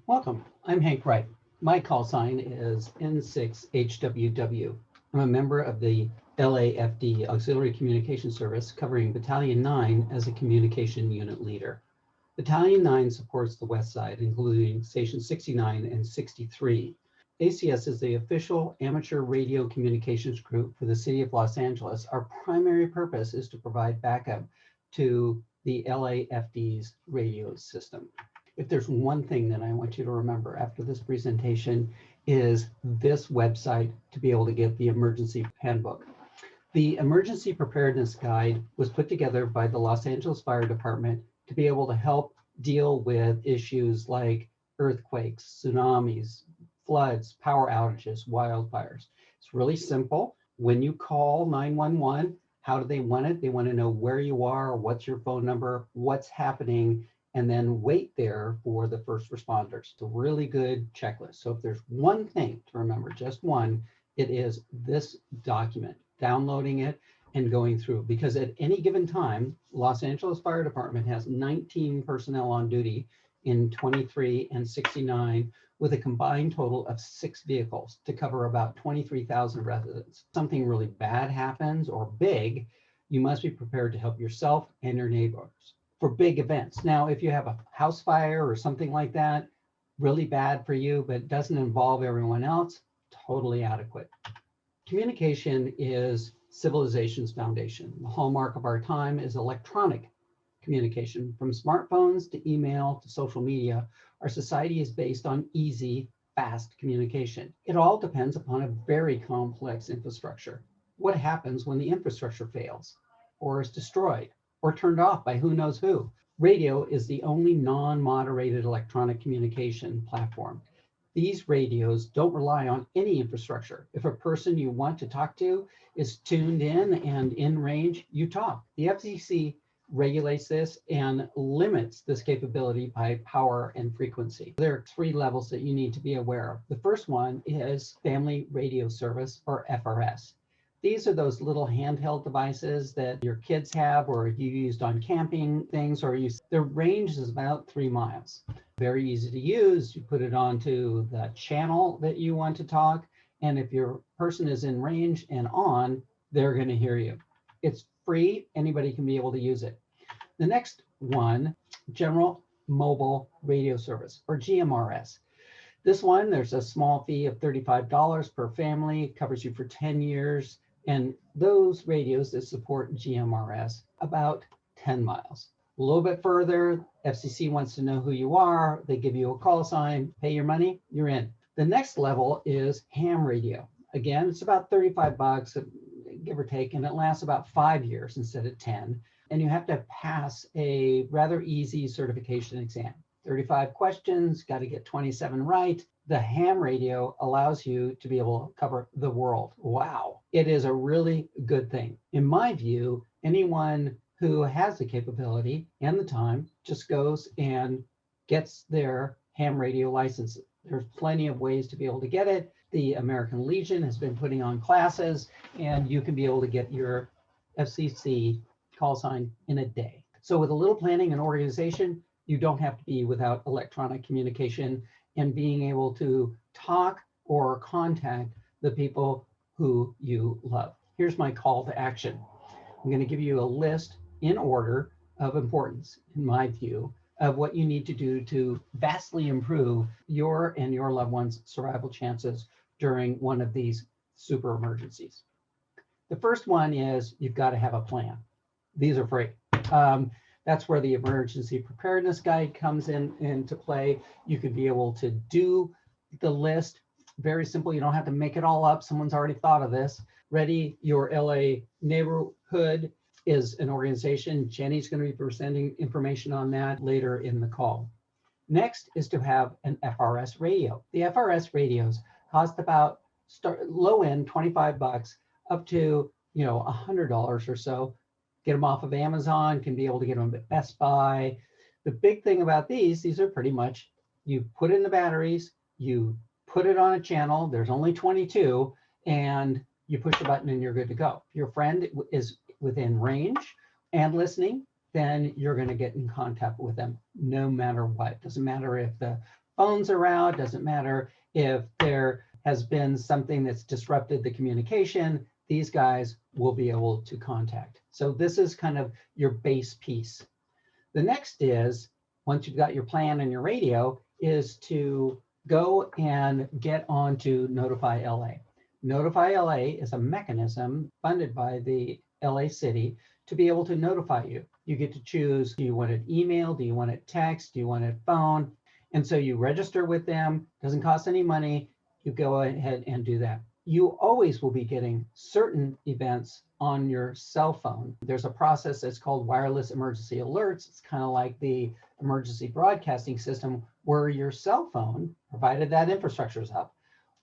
Welcome. I'm Hank Wright. My call sign is N6HWW. I'm a member of the LAFD Auxiliary Communication Service covering Battalion 9 as a communication unit leader. Battalion 9 supports the West Side, including Station 69 and 63. ACS is the official amateur radio communications group for the City of Los Angeles. Our primary purpose is to provide backup to the LAFD's radio system. If there's one thing that I want you to remember after this presentation is this website to be able to get the emergency handbook. The emergency preparedness guide was put together by the Los Angeles Fire Department to be able to help deal with issues like earthquakes, tsunamis, floods, power outages, wildfires. It's really simple. When you call 911, how do they want it? They want to know where you are, what's your phone number, what's happening, and then wait there for the first responders. It's a really good checklist. So if there's one thing to remember, just one, it is this document, downloading it and going through, because at any given time, Los Angeles Fire Department has 19 personnel on duty in 23 and 69 with a combined total of 6 vehicles to cover about 23,000 residents. Something really bad happens or big, you must be prepared to help yourself and your neighbors for big events. Now, if you have a house fire or something like that, really bad for you, but it doesn't involve everyone else, totally adequate. Communication is civilization's foundation. The hallmark of our time is electronic communication. From smartphones to email to social media, our society is based on easy, fast communication. It all depends upon a very complex infrastructure. What happens when the infrastructure fails or is destroyed or turned off by who knows who? Radio is the only non-moderated electronic communication platform. These radios don't rely on any infrastructure. If a person you want to talk to is tuned in and in range, you talk. The FCC regulates this and limits this capability by power and frequency. There are 3 levels that you need to be aware of. The first one is Family Radio Service, or FRS. These are those little handheld devices that your kids have or you used on camping things, or their range is about 3 miles. Very easy to use. You put it onto the channel that you want to talk, and if your person is in range and on, they're going to hear you. It's free. Anybody can be able to use it. The next one, General Mobile Radio Service, or GMRS. This one, there's a small fee of $35 per family. It covers you for 10 years. And those radios that support GMRS, about 10 miles. A little bit further, FCC wants to know who you are. They give you a call sign, pay your money, you're in. The next level is ham radio. Again, it's about $35, give or take, and it lasts about 5 years instead of 10. And you have to pass a rather easy certification exam. 35 questions, got to get 27 right. The ham radio allows you to be able to cover the world. Wow. It is a really good thing. In my view, anyone who has the capability and the time just goes and gets their ham radio license. There's plenty of ways to be able to get it. The American Legion has been putting on classes, and you can be able to get your FCC call sign in a day. So with a little planning and organization, you don't have to be without electronic communication and being able to talk or contact the people who you love. Here's my call to action. I'm going to give you a list in order of importance, in my view, of what you need to do to vastly improve your and your loved one's survival chances during one of these super emergencies. The first one is you've got to have a plan. These are free. That's where the emergency preparedness guide comes into play. You could be able to do the list. Very simple. You don't have to make it all up. Someone's already thought of this. Ready Your LA Neighborhood is an organization. Jenny's going to be presenting information on that later in the call. Next is to have an FRS radio. The FRS radios cost about low end $25 up to $100 or so. Get them off of Amazon, can be able to get them at Best Buy. The big thing about these are pretty much, you put in the batteries, you put it on a channel, there's only 22, and you push the button and you're good to go. If your friend is within range and listening, then you're going to get in contact with them no matter what. Doesn't matter if the phones are out, doesn't matter if there has been something that's disrupted the communication, these guys will be able to contact. So this is kind of your base piece. The next is, once you've got your plan and your radio, is to go and get onto Notify LA. Notify LA is a mechanism funded by the LA City to be able to notify you. You get to choose, do you want it email? Do you want it text? Do you want it phone? And so you register with them, doesn't cost any money. You go ahead and do that. You always will be getting certain events on your cell phone. There's a process that's called wireless emergency alerts. It's kind of like the emergency broadcasting system where your cell phone, provided that infrastructure is up,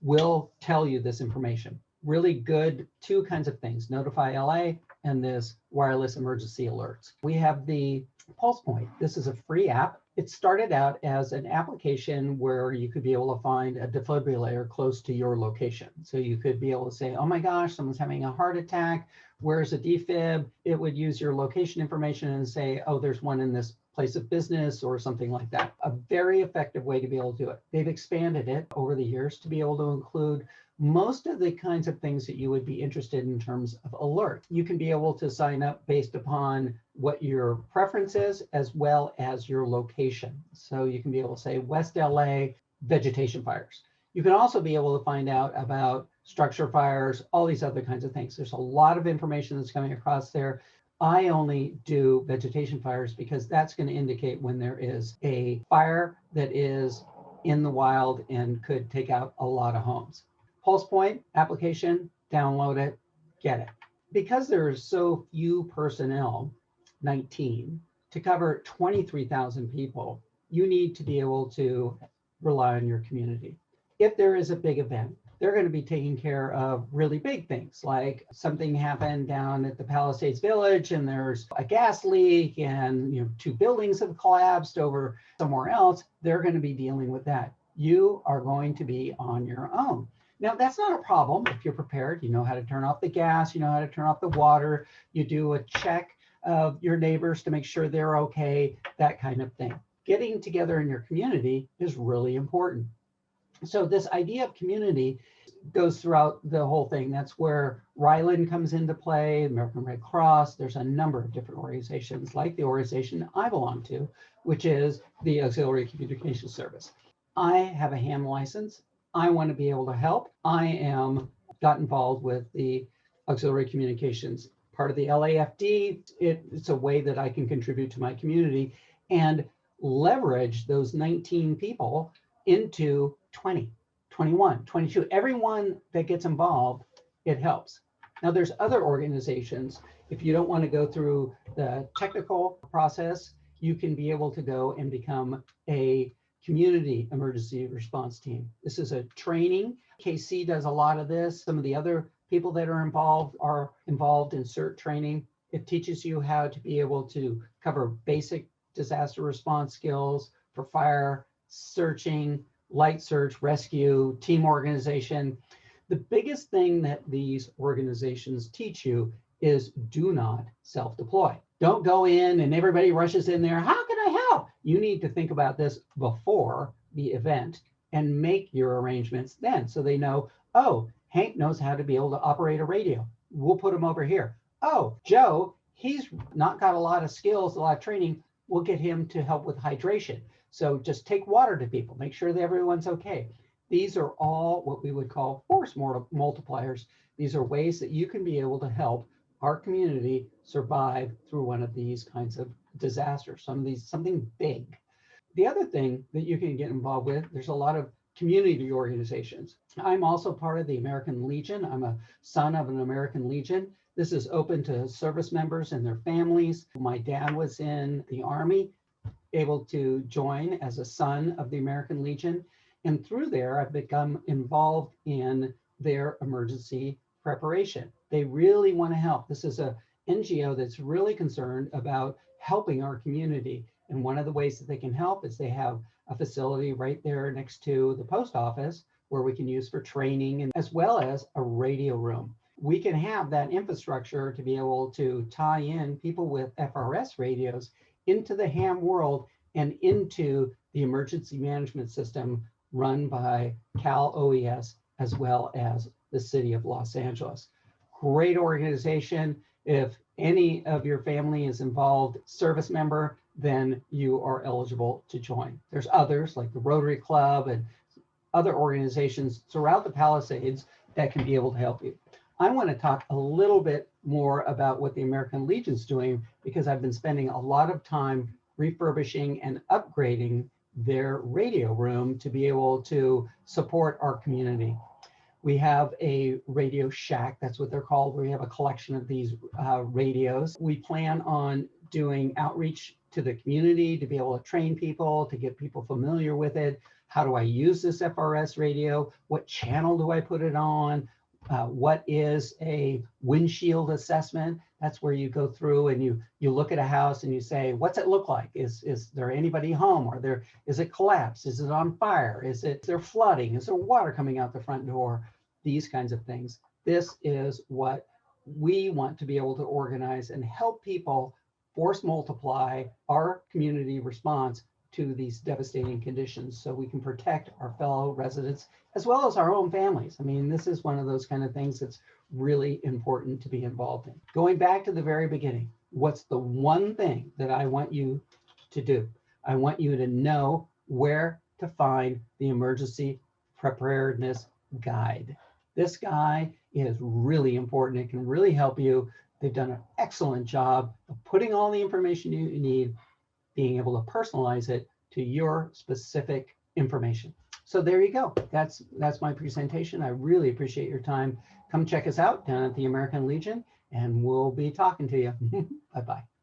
will tell you this information. Really good two kinds of things, Notify LA and this wireless emergency alerts. We have the Pulse Point. This is a free app. It started out as an application where you could be able to find a defibrillator close to your location. So you could be able to say, oh my gosh, someone's having a heart attack. Where's a defib? It would use your location information and say, oh, there's one in this place of business or something like that. A very effective way to be able to do it. They've expanded it over the years to be able to include most of the kinds of things that you would be interested in terms of alert. You can be able to sign up based upon what your preference is as well as your location. So you can be able to say West LA vegetation fires. You can also be able to find out about structure fires, all these other kinds of things. There's a lot of information that's coming across there. I only do vegetation fires because that's going to indicate when there is a fire that is in the wild and could take out a lot of homes. Pulse Point application, download it, get it. Because there are so few personnel, 19, to cover 23,000 people, you need to be able to rely on your community. If there is a big event, they're going to be taking care of really big things, like something happened down at the Palisades Village and there's a gas leak and 2 buildings have collapsed over somewhere else. They're going to be dealing with that. You are going to be on your own. Now, that's not a problem if you're prepared. You know how to turn off the gas, you know how to turn off the water, you do a check of your neighbors to make sure they're okay, that kind of thing. Getting together in your community is really important. So this idea of community goes throughout the whole thing. That's where Ryland comes into play, American Red Cross. There's a number of different organizations like the organization I belong to, which is the Auxiliary Communication Service. I have a ham license. I want to be able to help. I got involved with the Auxiliary Communications, part of the LAFD. It's a way that I can contribute to my community and leverage those 19 people into 20, 21, 22. Everyone that gets involved, it helps. Now there's other organizations. If you don't want to go through the technical process, you can be able to go and become a community emergency response team. This is a training. KC does a lot of this. Some of the other people that are involved in CERT training. It teaches you how to be able to cover basic disaster response skills for fire, searching, light search, rescue, team organization. The biggest thing that these organizations teach you is do not self-deploy. Don't go in and everybody rushes in there. How can I help? You need to think about this before the event and make your arrangements then so they know, oh, Hank knows how to be able to operate a radio. We'll put him over here. Oh, Joe, he's not got a lot of skills, a lot of training. We'll get him to help with hydration. So just take water to people, make sure that everyone's okay. These are all what we would call force multipliers. These are ways that you can be able to help our community survive through one of these kinds of disasters, something big. The other thing that you can get involved with, there's a lot of community organizations. I'm also part of the American Legion. I'm a son of an American Legion. This is open to service members and their families. My dad was in the Army, able to join as a son of the American Legion. And through there, I've become involved in their emergency preparation. They really want to help. This is a NGO that's really concerned about helping our community. And one of the ways that they can help is they have a facility right there next to the post office where we can use for training, and as well as a radio room. We can have that infrastructure to be able to tie in people with FRS radios into the ham world and into the emergency management system run by Cal OES as well as the city of Los Angeles. Great organization. If any of your family is involved, service member, then you are eligible to join. There's others like the Rotary Club and other organizations throughout the Palisades that can be able to help you. I want to talk a little bit more about what the American Legion's doing, because I've been spending a lot of time refurbishing and upgrading their radio room to be able to support our community. We have a radio shack, that's what they're called. We have a collection of these radios. We plan on doing outreach to the community to be able to train people, to get people familiar with it. How do I use this FRS radio? What channel do I put it on? What is a windshield assessment? That's where you go through and you look at a house and you say, what's it look like? Is there anybody home? Is it collapsed? Is it on fire? Is there flooding? Is there water coming out the front door? These kinds of things. This is what we want to be able to organize and help people force multiply our community response to these devastating conditions so we can protect our fellow residents as well as our own families. I mean, this is one of those kind of things that's really important to be involved in. Going back to the very beginning, what's the one thing that I want you to do? I want you to know where to find the emergency preparedness guide. This guide is really important. It can really help you. They've done an excellent job of putting all the information you need, being able to personalize it to your specific information. So there you go. That's my presentation. I really appreciate your time. Come check us out down at the American Legion, and we'll be talking to you. Bye-bye.